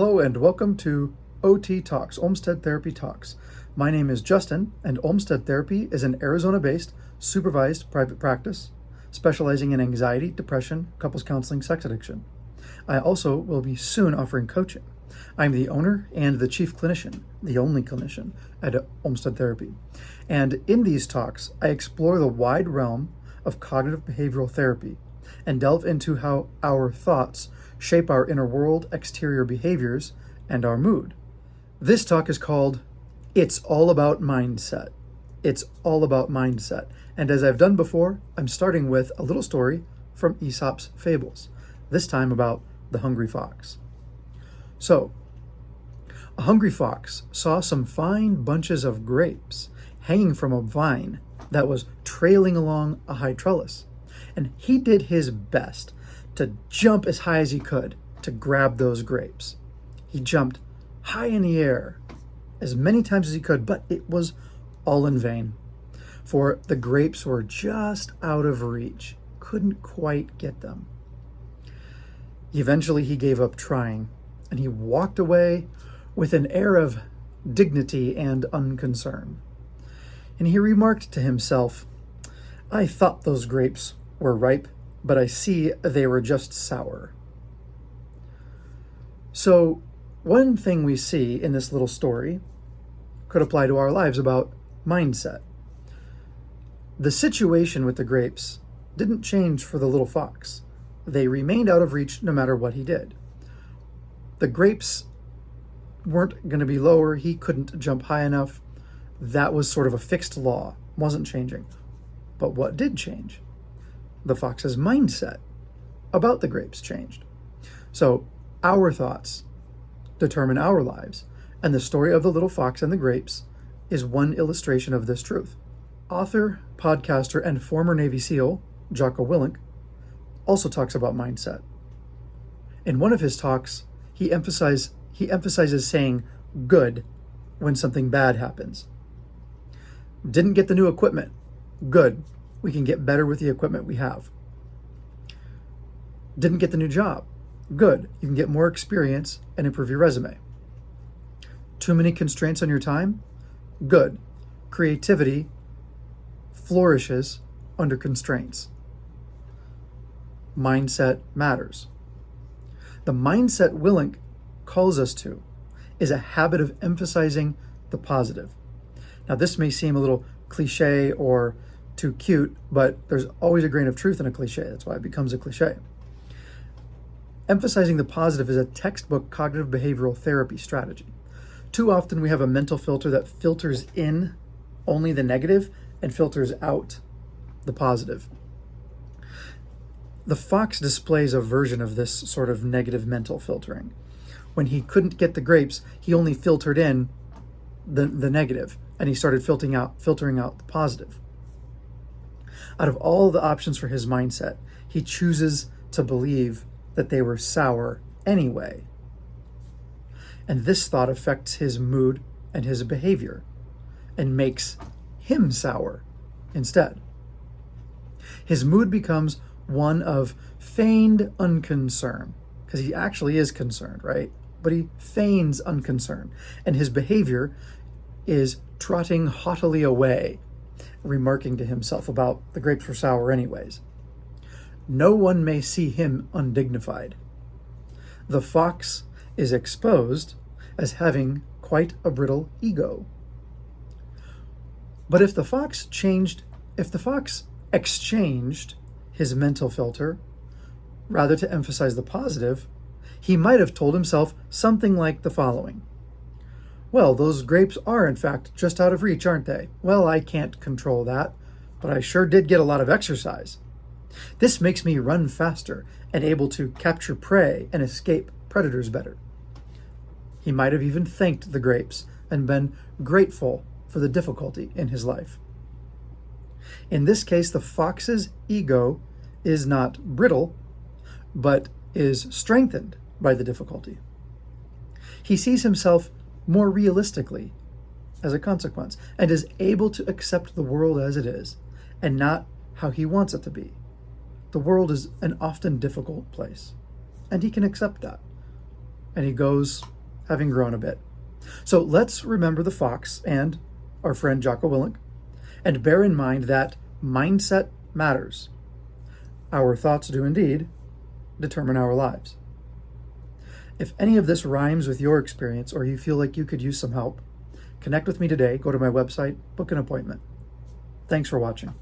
Hello and welcome to OT Talks, Olmstead Therapy Talks. My name is Justin, and Olmstead Therapy is an Arizona-based, supervised private practice specializing in anxiety, depression, couples counseling, sex addiction. I also will be soon offering coaching. I'm the owner and the chief clinician, the only clinician at Olmstead Therapy. And in these talks, I explore the wide realm of cognitive behavioral therapy and delve into how our thoughts shape our inner world, exterior behaviors, and our mood. This talk is called It's All About Mindset. It's all about mindset. And as I've done before, I'm starting with a little story from Aesop's Fables, this time about the hungry fox. So, a hungry fox saw some fine bunches of grapes hanging from a vine that was trailing along a high trellis, and he did his best to jump as high as he could to grab those grapes. He jumped high in the air as many times as he could, but it was all in vain, for the grapes were just out of reach, couldn't quite get them. Eventually he gave up trying, and he walked away with an air of dignity and unconcern. And he remarked to himself, "I thought those grapes were ripe, but I see they were just sour." So one thing we see in this little story could apply to our lives about mindset. The situation with the grapes didn't change for the little fox. They remained out of reach no matter what he did. The grapes weren't going to be lower. He couldn't jump high enough. That was sort of a fixed law, wasn't changing. But what did change? The fox's mindset about the grapes changed. So our thoughts determine our lives, and the story of the little fox and the grapes is one illustration of this truth. Author, podcaster, and former Navy SEAL Jocko Willink also talks about mindset. In one of his talks, he emphasizes saying good when something bad happens. Didn't get the new equipment. Good. We can get better with the equipment we have. Didn't get the new job. Good. You can get more experience and improve your resume. Too many constraints on your time? Good. Creativity flourishes under constraints. Mindset matters. The mindset Willink calls us to is a habit of emphasizing the positive. Now, this may seem a little cliche or too cute, but there's always a grain of truth in a cliche. That's why it becomes a cliche. Emphasizing the positive is a textbook cognitive behavioral therapy strategy. Too often we have a mental filter that filters in only the negative and filters out the positive. The fox displays a version of this sort of negative mental filtering. When he couldn't get the grapes, he only filtered in the negative, and he started filtering out the positive. Out of all the options for his mindset, he chooses to believe that they were sour anyway. And this thought affects his mood and his behavior and makes him sour instead. His mood becomes one of feigned unconcern, because he actually is concerned, right? But he feigns unconcern, and his behavior is trotting haughtily away, remarking to himself about the grapes were sour anyways. No one may see him undignified. The fox is exposed as having quite a brittle ego. But if the fox exchanged his mental filter, rather to emphasize the positive, he might have told himself something like the following. Well, those grapes are in fact just out of reach, aren't they? Well, I can't control that, but I sure did get a lot of exercise. This makes me run faster and able to capture prey and escape predators better. He might have even thanked the grapes and been grateful for the difficulty in his life. In this case, the fox's ego is not brittle, but is strengthened by the difficulty. He sees himself more realistically as a consequence and is able to accept the world as it is and not how he wants it to be. The world is an often difficult place, and he can accept that. and he goes, having grown a bit. So let's remember the fox and our friend Jocko Willink, and bear in mind that mindset matters. Our thoughts do indeed determine our lives. If any of this rhymes with your experience or you feel like you could use some help, connect with me today. Go to my website, book an appointment. Thanks for watching.